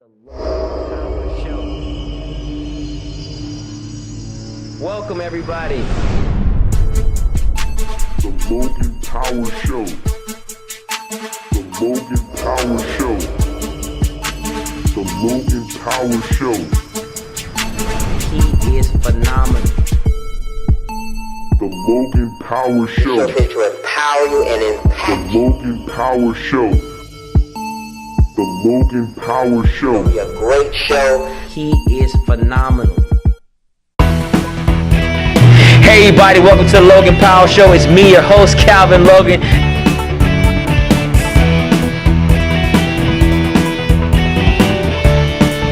Power Show. Welcome, everybody. The Logan Power Show. The Logan Power Show. The Logan Power Show. He is phenomenal. The Logan Power Show. We're here to empower you and The impact you. Logan Power Show. The Logan Power Show. It'll be a great show. He is phenomenal. Hey, everybody, welcome to the Logan Power Show. It's me, your host, Calvin Logan.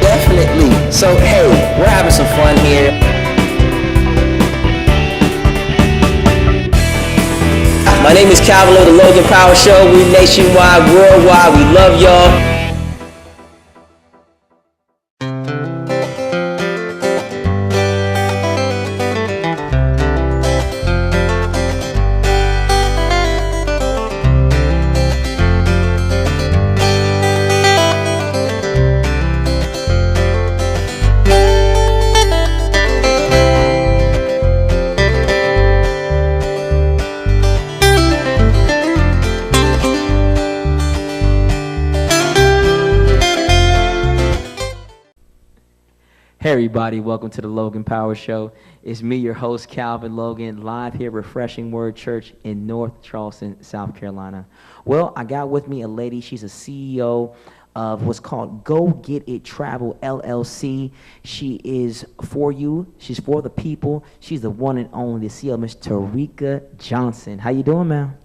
Definitely. So, hey, we're having some fun here. My name is Calvin Logan, the Logan Power Show. We nationwide, worldwide. We love y'all. Hey everybody, welcome to the Logan Power Show. It's me, your host, Calvin Logan, live here at Refreshing Word Church in North Charleston, South Carolina. Well, I got with me a lady. She's a CEO of what's called Go Get It Travel, LLC. She is for you. She's for the people. She's the one and only, the CEO, Miss Terrica Johnson. How you doing, ma'am?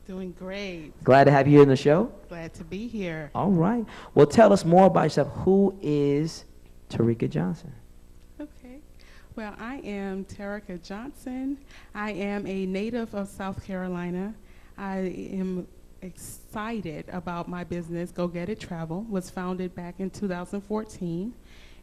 Doing great. Glad to have you here in the show. Glad to be here. All right. Well, tell us more about yourself. Who is Terrica Johnson? Okay. Well, I am Terrica Johnson. I am a native of South Carolina. I am excited about my business, Go Get It Travel. Was founded back in 2014.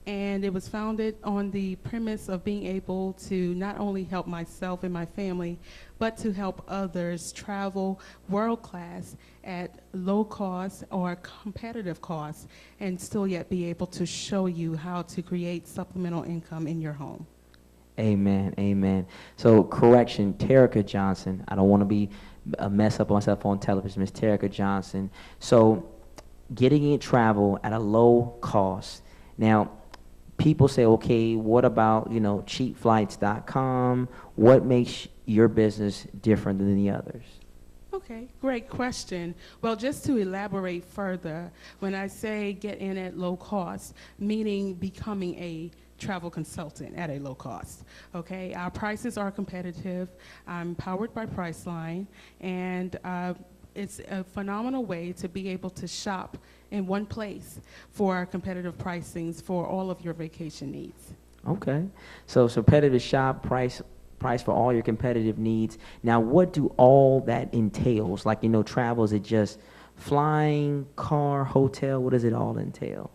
And it was founded on the premise of being able to not only help myself and my family, but to help others travel world class at low cost or competitive cost, and still yet be able to show you how to create supplemental income in your home. Amen, amen. So, correction, Terrica Johnson. I don't want to be a mess up myself on television. Miss Terrica Johnson. So, getting it travel at a low cost. Now, people say, okay, what about, cheapflights.com? What makes your business different than the others? Okay, great question. Well, just to elaborate further, when I say get in at low cost, meaning becoming a travel consultant at a low cost. Okay, our prices are competitive. I'm powered by Priceline, and it's a phenomenal way to be able to shop in one place for competitive pricings for all of your vacation needs. Okay, so competitive shop, price for all your competitive needs. Now, what do all that entails? Like, travel, is it just flying, car, hotel? What does it all entail?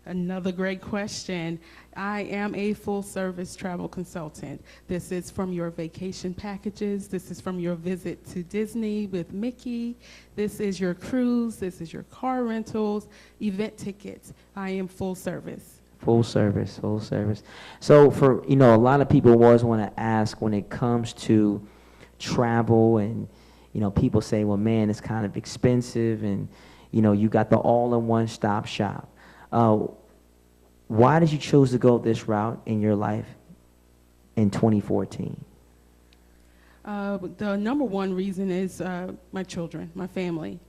Another great question. I am a full-service travel consultant. This is from your vacation packages. This is from your visit to Disney with Mickey. This is your cruise. This is your car rentals, event tickets. I am full service. Full service, full service. So for, a lot of people always want to ask when it comes to travel and, people say, well, man, it's kind of expensive and, you got the all-in-one stop shop. Why did you choose to go this route in your life in 2014? The number one reason is my children, my family,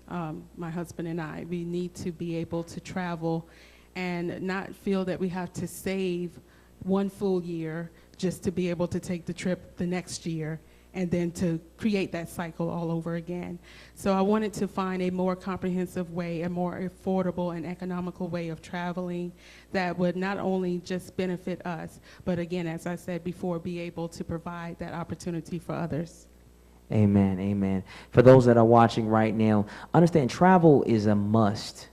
my husband and I. We need to be able to travel and not feel that we have to save one full year just to be able to take the trip the next year and then to create that cycle all over again. So I wanted to find a more comprehensive way, a more affordable and economical way of traveling that would not only just benefit us, but again, as I said before, be able to provide that opportunity for others. Amen, amen. For those that are watching right now, understand travel is a must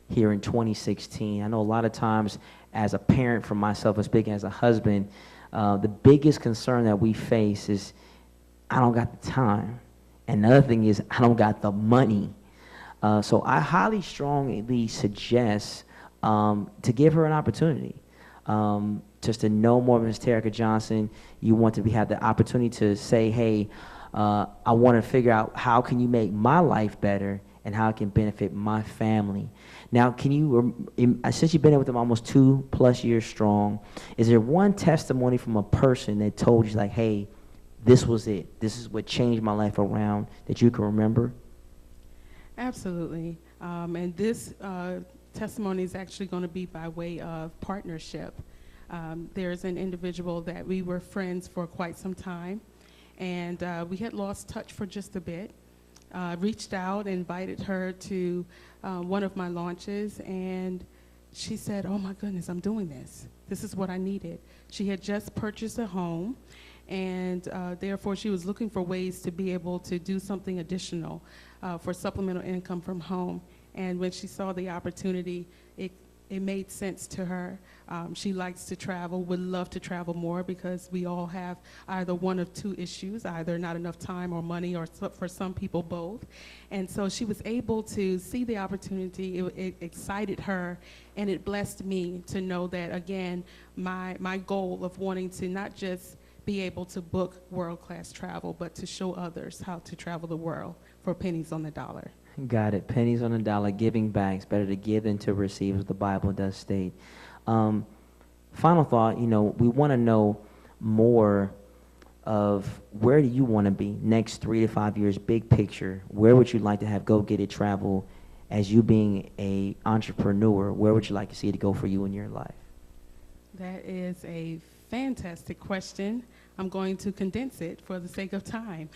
here in 2016. I know a lot of times as a parent, for myself, as big as a husband, the biggest concern that we face is I don't got the time. And the other thing is I don't got the money. So I highly strongly suggest to give her an opportunity. Just to know more of Ms. Terrica Johnson, you want to have the opportunity to say, hey, I want to figure out how can you make my life better and how it can benefit my family. Now, can you, since you've been with them almost 2+ years strong, is there one testimony from a person that told you like, hey, this was it, this is what changed my life around, that you can remember? Absolutely. And this testimony is actually going to be by way of partnership. There's an individual that we were friends for quite some time, and we had lost touch for just a bit. Reached out, invited her to one of my launches, and she said, oh my goodness, I'm doing this. This is what I needed. She had just purchased a home, and therefore she was looking for ways to be able to do something additional for supplemental income from home. And when she saw the opportunity, it made sense to her. She likes to travel, would love to travel more, because we all have either one of two issues, either not enough time or money, or for some people both. And so she was able to see the opportunity. It excited her, and it blessed me to know that, again, my goal of wanting to not just be able to book world-class travel, but to show others how to travel the world for pennies on the dollar. Got it. Pennies on the dollar, giving back. It's better to give than to receive, as the Bible does state. Final thought, we want to know more of where do you want to be next 3 to 5 years, big picture. Where would you like to have Go Get It travel as you being a entrepreneur? Where would you like to see it go for you in your life? That is a fantastic question. I'm going to condense it for the sake of time.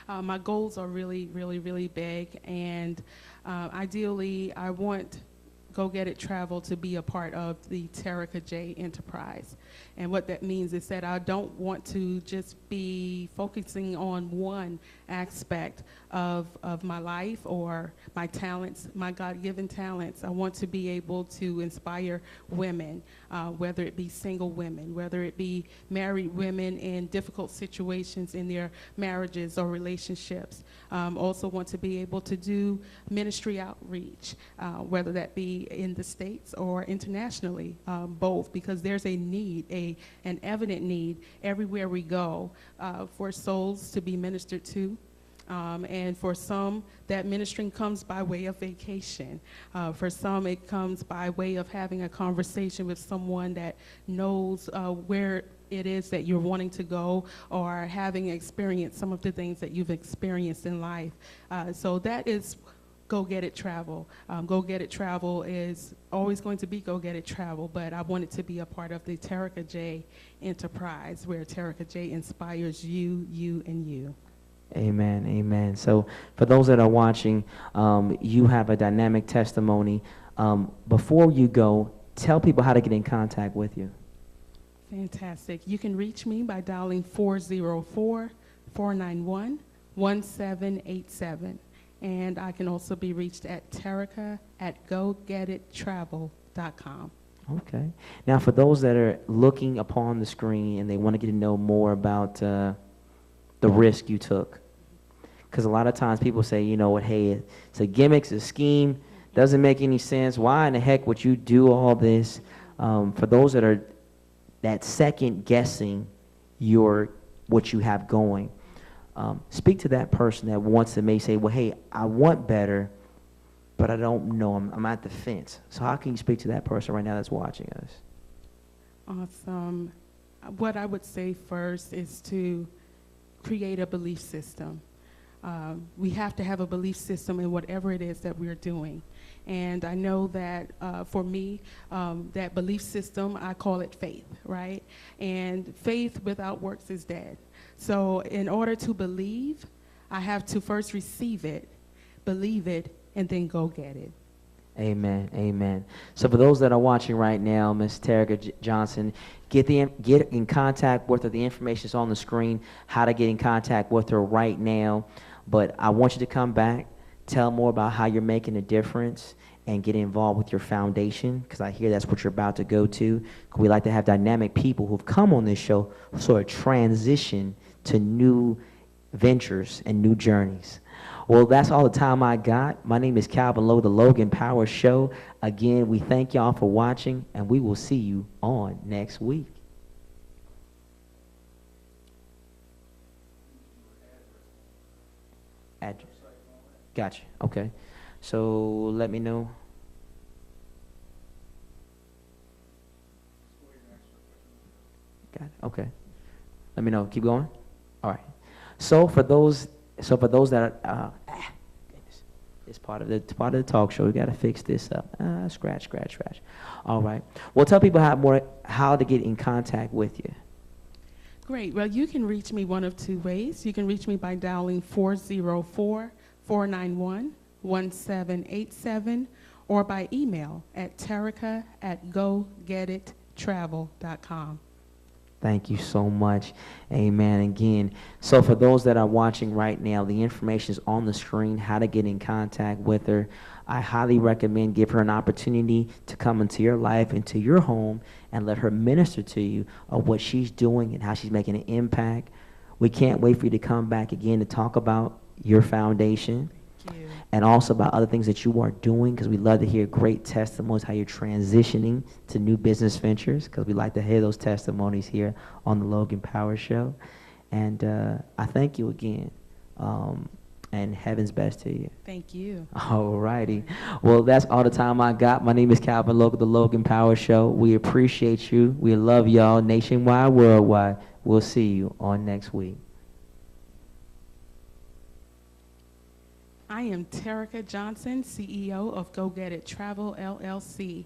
My goals are really, really, really big, and ideally I want Go Get It Travel to be a part of the Terrica J enterprise. And what that means is that I don't want to just be focusing on one aspect of my life or my talents, my God-given talents. I want to be able to inspire women, whether it be single women, whether it be married women in difficult situations in their marriages or relationships. Also want to be able to do ministry outreach, whether that be in the States or internationally, both, because there's a need, an evident need everywhere we go for souls to be ministered to. And for some, that ministering comes by way of vacation. For some, it comes by way of having a conversation with someone that knows where it is that you're wanting to go, or having experienced some of the things that you've experienced in life. So that is Go Get It Travel. Go Get It Travel is always going to be Go Get It Travel, but I want it to be a part of the Terrica J enterprise, where Terrica J inspires you, and you. Amen, amen. So for those that are watching, you have a dynamic testimony. Before you go, tell people how to get in contact with you. Fantastic. You can reach me by dialing 404-491-1787. And I can also be reached at Terrica@gogetittravel.com. Okay. Now, for those that are looking upon the screen and they want to get to know more about the risk you took, because a lot of times people say, you know what, hey, it's a gimmick, it's a scheme, doesn't make any sense. Why in the heck would you do all this? For those that are second guessing what you have going, speak to that person that wants to may say, well, hey, I want better, but I don't know. I'm at the fence. So how can you speak to that person right now that's watching us? Awesome. What I would say first is to create a belief system. We have to have a belief system in whatever it is that we're doing. And I know that for me, that belief system, I call it faith, right? And faith without works is dead. So in order to believe, I have to first receive it, believe it, and then go get it. Amen, amen. So for those that are watching right now, Ms. Terrica Johnson, get in contact with her. The information is on the screen, how to get in contact with her right now. But I want you to come back, tell more about how you're making a difference, and get involved with your foundation, because I hear that's what you're about to go to. We like to have dynamic people who've come on this show sort of transition to new ventures and new journeys. Well, that's all the time I got. My name is Calvin Lowe, the Logan Power Show. Again, we thank y'all for watching, and we will see you on next week. Address. Gotcha. Okay. So let me know. Got it. Okay. Let me know. Keep going. All right. So for those that are, goodness, it's part of the talk show. We got to fix this up. Scratch. All right. Well, tell people how to get in contact with you. Great. Well, you can reach me one of two ways. You can reach me by dialing 404-491-1787 or by email at Terrica@gogetittravel.com. Thank you so much. Amen. Again, so for those that are watching right now, the information is on the screen, how to get in contact with her. I highly recommend give her an opportunity to come into your life, into your home, and let her minister to you of what she's doing and how she's making an impact. We can't wait for you to come back again to talk about your foundation. Thank you. And also about other things that you are doing, because we love to hear great testimonies, how you're transitioning to new business ventures, because we like to hear those testimonies here on the Logan Power Show. And I thank you again, and heaven's best to you. Thank you. All righty. Well, that's all the time I got. My name is Calvin Logan, the Logan Power Show. We appreciate you. We love y'all nationwide, worldwide. We'll see you on next week. I am Terrica Johnson, CEO of Go Get It Travel, LLC.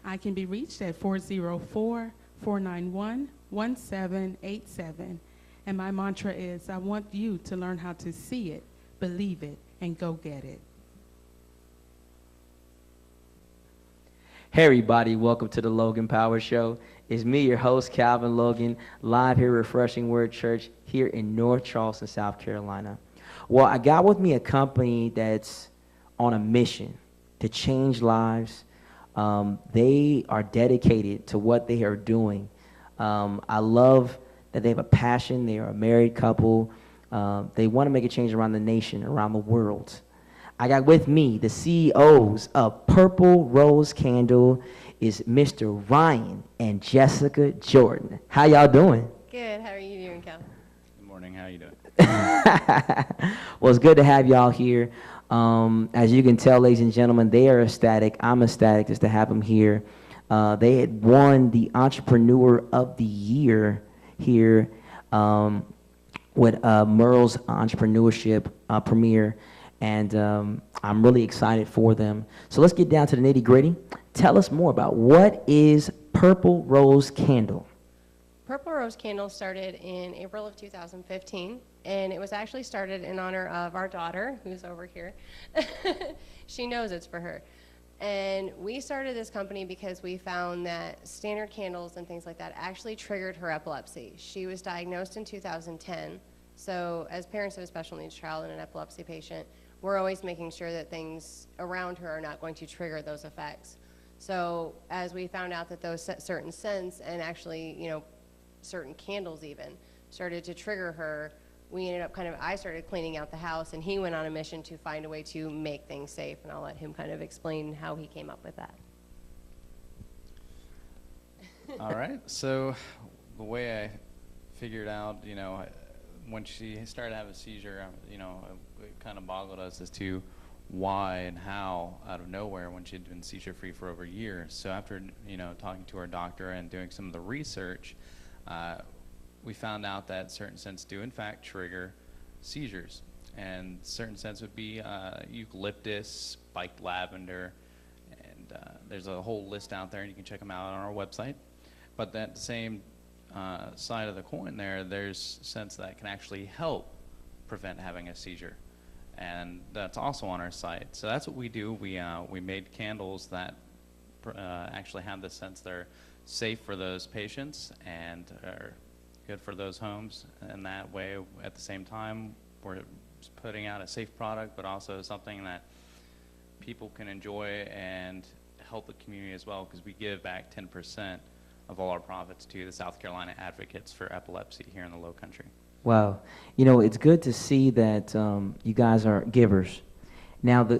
I can be reached at 404-491-1787. And my mantra is, I want you to learn how to see it, believe it, and go get it. Hey everybody, welcome to the Logan Power Show. It's me, your host, Calvin Logan, live here at Refreshing Word Church here in North Charleston, South Carolina. Well, I got with me a company that's on a mission to change lives. They are dedicated to what they are doing. I love that they have a passion. They are a married couple. They want to make a change around the nation, around the world. I got with me the CEOs of Purple Rose Candle is Mr. Ryan and Jessica Jordan. How y'all doing? Good. How are you doing, Cal? Good morning. How you doing? Well, it's good to have y'all here. As you can tell, ladies and gentlemen, they are ecstatic. I'm ecstatic just to have them here. They had won the Entrepreneur of the Year here with Merle's Entrepreneurship Premiere, and I'm really excited for them. So let's get down to the nitty-gritty. Tell us more about what is Purple Rose Candle. Purple Rose Candle started in April of 2015, and it was actually started in honor of our daughter, who's over here. She knows it's for her. And we started this company because we found that standard candles and things like that actually triggered her epilepsy. She was diagnosed in 2010, so as parents of a special needs child and an epilepsy patient, we're always making sure that things around her are not going to trigger those effects. So as we found out that those certain scents and actually, certain candles even started to trigger her, we ended up I started cleaning out the house, and he went on a mission to find a way to make things safe, and I'll let him kind of explain how he came up with that. All right. So the way I figured out, when she started having a seizure, it kind of boggled us as to why and how out of nowhere when she'd been seizure-free for over a year. So after, talking to our doctor and doing some of the research, we found out that certain scents do in fact trigger seizures, and certain scents would be eucalyptus, spiked lavender, and there's a whole list out there, and you can check them out on our website. But that same side of the coin there's scents that can actually help prevent having a seizure, and that's also on our site. So that's what we do. We made candles that actually have the scents that are safe for those patients and are good for those homes. And that way, at the same time, we're putting out a safe product, but also something that people can enjoy and help the community as well, because we give back 10% of all our profits to the South Carolina Advocates for Epilepsy here in the Low Country. Wow. It's good to see that you guys are givers. Now, the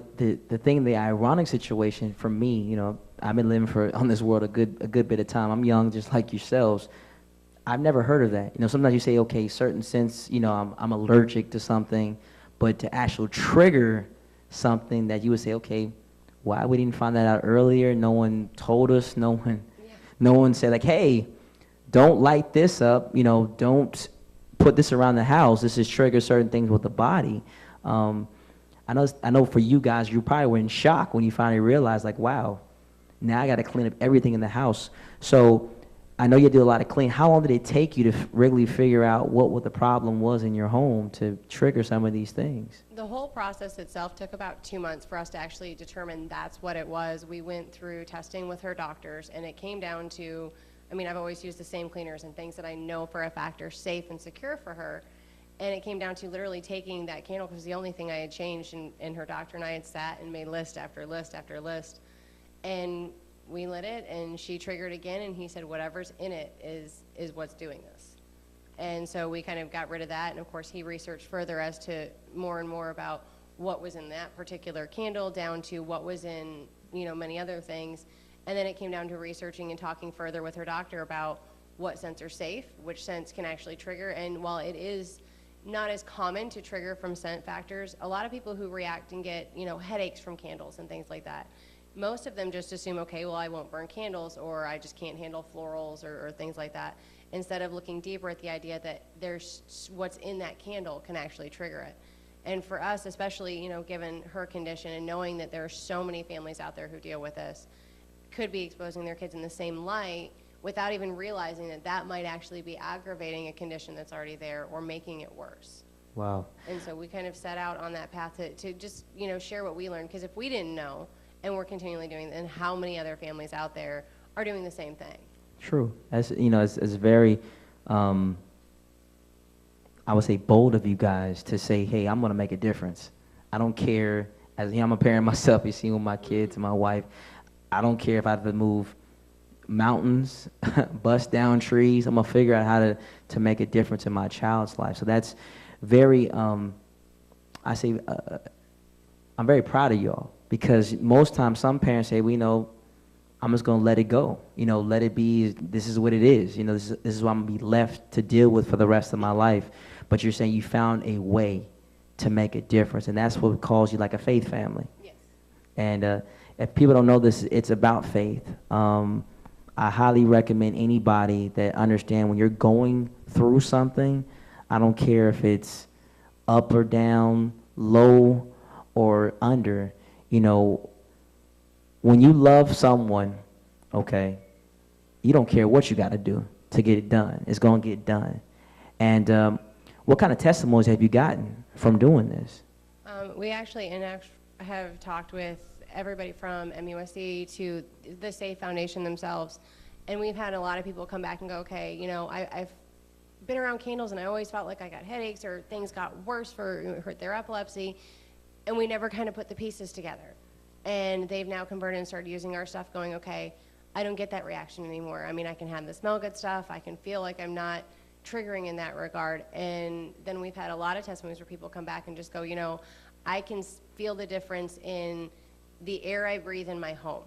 thing, the ironic situation for me, I've been living on this world a good bit of time. I'm young, just like yourselves. I've never heard of that. Sometimes you say, okay, certain sense, I'm allergic to something, but to actually trigger something that you would say, okay, why we didn't find that out earlier? No one told us. No one said like, hey, don't light this up. Don't put this around the house. This is trigger certain things with the body. I know for you guys, you probably were in shock when you finally realized, like, wow, now I got to clean up everything in the house. So I know you do a lot of cleaning. How long did it take you to really figure out what the problem was in your home to trigger some of these things? The whole process itself took about 2 months for us to actually determine that's what it was. We went through testing with her doctors, and it came down to, I've always used the same cleaners and things that I know for a fact are safe and secure for her. And it came down to literally taking that candle, because the only thing I had changed, and her doctor and I had sat and made list after list after list. And we lit it, and she triggered again, and he said, whatever's in it is what's doing this. And so we kind of got rid of that, and of course he researched further as to more and more about what was in that particular candle, down to what was in, many other things. And then it came down to researching and talking further with her doctor about what scents are safe, which scents can actually trigger. And while it is not as common to trigger from scent factors, a lot of people who react and get, headaches from candles and things like that, most of them just assume, okay, well, I won't burn candles, or I just can't handle florals or things like that, instead of looking deeper at the idea that there's what's in that candle can actually trigger it. And for us, especially, given her condition and knowing that there are so many families out there who deal with this, could be exposing their kids in the same light without even realizing that that might actually be aggravating a condition that's already there or making it worse. Wow. And so we kind of set out on that path to just, share what we learned, because if we didn't know, and we're continually doing it, and how many other families out there are doing the same thing. True. That's, it's very, I would say, bold of you guys to say, hey, I'm going to make a difference. I don't care, as I'm a parent myself, you see with my kids and my wife, I don't care if I have to move mountains, bust down trees. I'm going to figure out how to make a difference in my child's life. So that's very, I'm very proud of y'all, because most times some parents say, I'm just going to let it go. Let it be. This is what it is. This is what I'm going to be left to deal with for the rest of my life. But you're saying you found a way to make a difference, and that's what calls you like a faith family. Yes. And if people don't know this, it's about faith. I highly recommend anybody that understand when you're going through something, I don't care if it's up or down, low or under, when you love someone, okay, you don't care what you got to do to get it done. It's going to get done. And what kind of testimonies have you gotten from doing this? We actually have talked with everybody from MUSC to the Safe Foundation themselves, and we've had a lot of people come back and go, okay, I've been around candles, and I always felt like I got headaches or things got worse for their epilepsy, and we never kind of put the pieces together. And they've now converted and started using our stuff, going, okay, I don't get that reaction anymore. I can have the smell good stuff. I can feel like I'm not triggering in that regard. And then we've had a lot of testimonies where people come back and just go, I can feel the difference in the air I breathe in my home.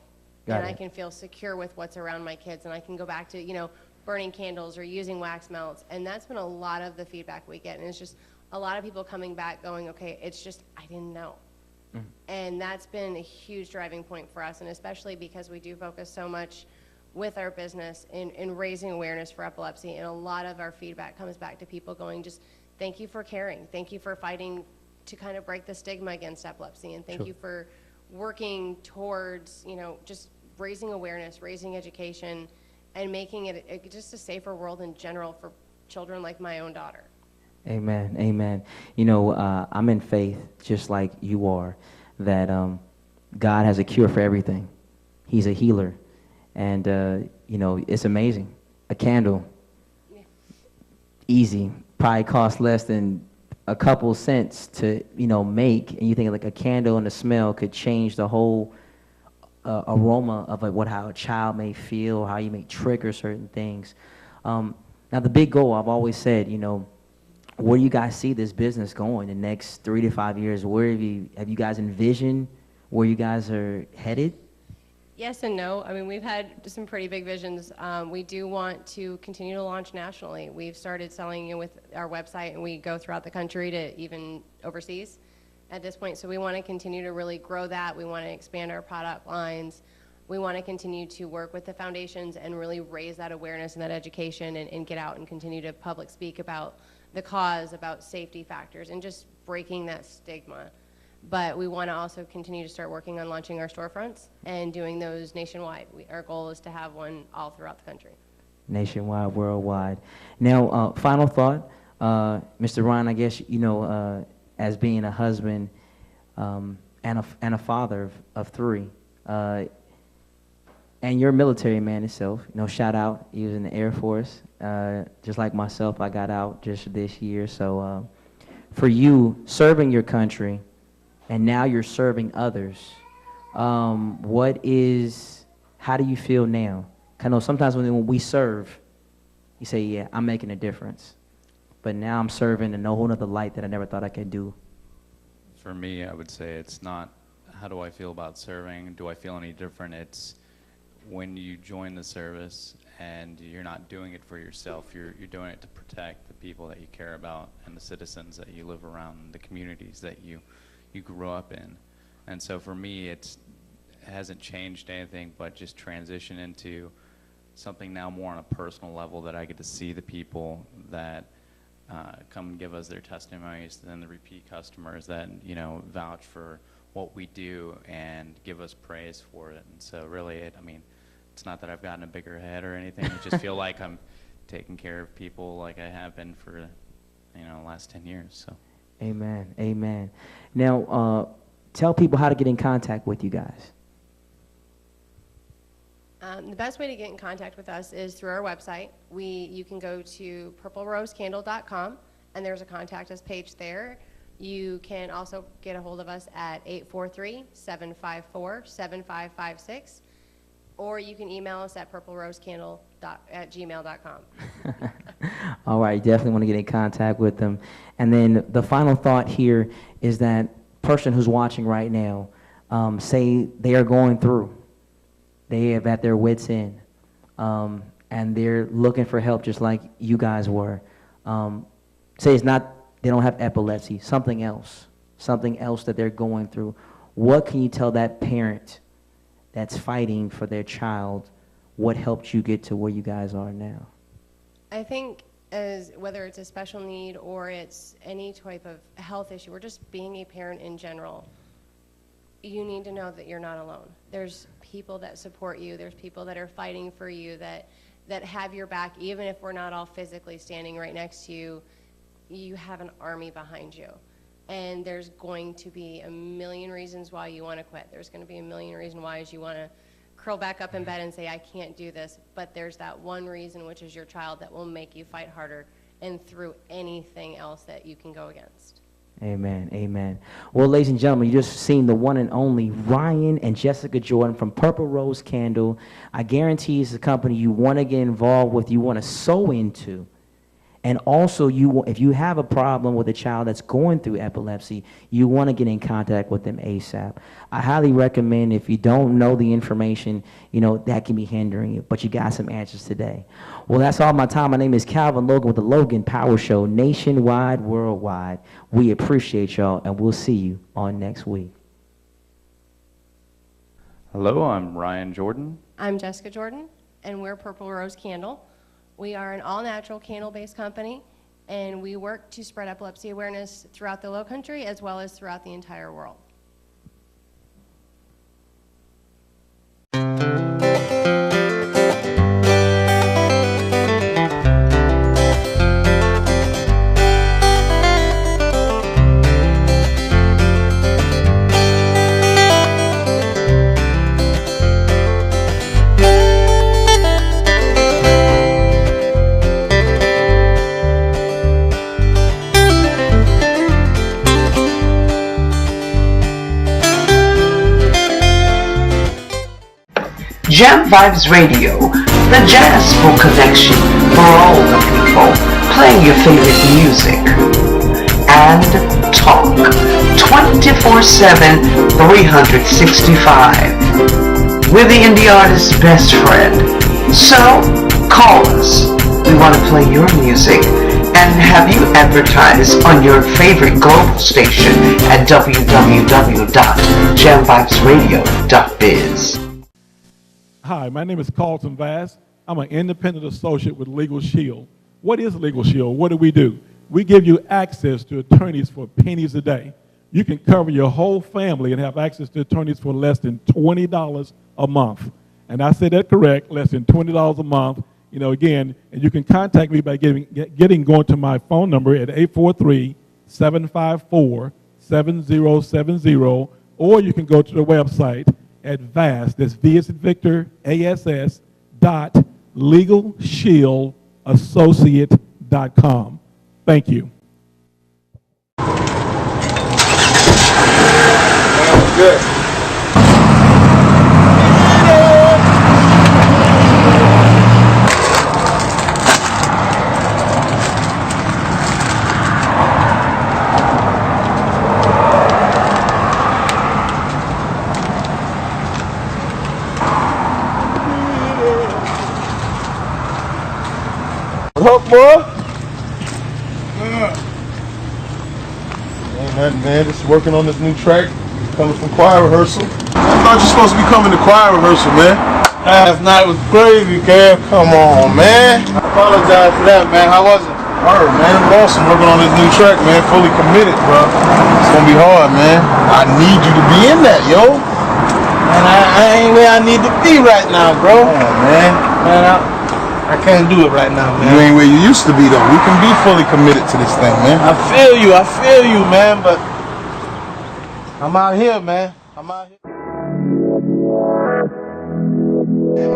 And I can feel secure with what's around my kids. And I can go back to, burning candles or using wax melts. And that's been a lot of the feedback we get. And it's just a lot of people coming back going, okay, it's just, I didn't know. And that's been a huge driving point for us, and especially because we do focus so much with our business in raising awareness for epilepsy, and a lot of our feedback comes back to people going, just thank you for caring, thank you for fighting to kind of break the stigma against epilepsy, and thank you for working towards, just raising awareness, raising education, and making it just a safer world in general for children like my own daughter. Amen, amen. I'm in faith, just like you are, that God has a cure for everything. He's a healer. And, it's amazing. A candle, easy, probably costs less than a couple cents to, make. And you think like a candle and the smell could change the whole aroma of how a child may feel, how you may trigger certain things. Now, the big goal, I've always said, where do you guys see this business going the next 3 to 5 years? Where have you guys envisioned where you guys are headed? Yes and no. I mean, we've had some pretty big visions. We do want to continue to launch nationally. We've started selling with our website, and we go throughout the country to even overseas at this point. So we want to continue to really grow that. We want to expand our product lines. We want to continue to work with the foundations and really raise that awareness and that education, and get out and continue to public speak about the cause, about safety factors, and just breaking that stigma. But we want to also continue to start working on launching our storefronts and doing those nationwide. Our goal is to have one all throughout the country. Nationwide, worldwide. Now, final thought, Mr. Ryan, I guess, as being a husband and a father of 3, and you're a military man itself, shout out, he was in the Air Force. Just like myself, I got out just this year. So for you, serving your country, and now you're serving others, how do you feel now? I know sometimes when we serve, you say, yeah, I'm making a difference. But now I'm serving in a whole other light that I never thought I could do. For me, I would say it's not, how do I feel about serving? Do I feel any different? It's when you join the service and you're not doing it for yourself, you're doing it to protect the people that you care about and the citizens that you live around, the communities that you grew up in. And so for me, it hasn't changed anything but just transition into something now more on a personal level, that I get to see the people that come and give us their testimonies, and then the repeat customers that vouch for what we do and give us praise for it. And so really, it's not that I've gotten a bigger head or anything. I just feel like I'm taking care of people like I have been for the last 10 years. So. Amen. Amen. Now, tell people how to get in contact with you guys. The best way to get in contact with us is through our website. You can go to purplerosecandle.com, and there's a contact us page there. You can also get a hold of us at 843-754-7556, or you can email us at purplerosecandle@gmail.com. All right, definitely want to get in contact with them. And then the final thought here is that person who's watching right now, say they are going through, they have at their wits' end, and they're looking for help just like you guys were. Say it's not, they don't have epilepsy, something else that they're going through. What can you tell that parent that's fighting for their child? What helped you get to where you guys are now? I think whether it's a special need or it's any type of health issue or just being a parent in general, you need to know that you're not alone. There's people that support you. There's people that are fighting for you, that have your back. Even if we're not all physically standing right next to you, you have an army behind you. And there's going to be a million reasons why you want to quit. There's going to be a million reasons why you want to curl back up in bed and say, I can't do this. But there's that one reason, which is your child, that will make you fight harder and through anything else that you can go against. Amen. Amen. Well, ladies and gentlemen, you just seen the one and only Ryan and Jessica Jordan from Purple Rose Candle. I guarantee it's a company you want to get involved with, you want to sow into. And also, if you have a problem with a child that's going through epilepsy, you want to get in contact with them ASAP. I highly recommend, if you don't know the information, that can be hindering you, but you got some answers today. Well, that's all my time. My name is Calvin Logan with the Logan Power Show, nationwide, worldwide. We appreciate y'all, and we'll see you on next week. Hello, I'm Ryan Jordan. I'm Jessica Jordan, and we're Purple Rose Candle. We are an all-natural candle-based company, and we work to spread epilepsy awareness throughout the Lowcountry as well as throughout the entire world. Jam Vibes Radio, the jazzful connection for all the people. playing your favorite music, and talk 24/7, 365. We're the indie artist's best friend. So, call us. We want to play your music and have you advertise on your favorite global station at www.jamvibesradio.biz. Hi, my name is Carlton Vass. I'm an independent associate with Legal Shield. What is Legal Shield? What do? We give you access to attorneys for pennies a day. You can cover your whole family and have access to attorneys for less than $20 a month. And I said that correct, less than $20 a month. You know, again, and you can contact me by going to my phone number at 843-754-7070, or you can go to the website at VASS, that's V as in Victor, ASS, .legalshieldassociate.com. Thank you. Good. What's up, boy? Ain't nothing, man. Just working on this new track. Coming from choir rehearsal. I thought you were supposed to be coming to choir rehearsal, man. Last night was crazy, Kev. Come on, man. I apologize for that, man. How was it? Hard, man. Awesome working on this new track, man. Fully committed, bro. It's gonna be hard, man. I need you to be in that, yo. Man, I ain't where I need to be right now, bro. Come on, man. Man, I can't do it right now, man. You ain't where you used to be, though. We can be fully committed to this thing, man. I feel you, man, but I'm out here, man. I'm out here.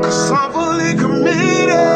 'Cause I'm fully committed.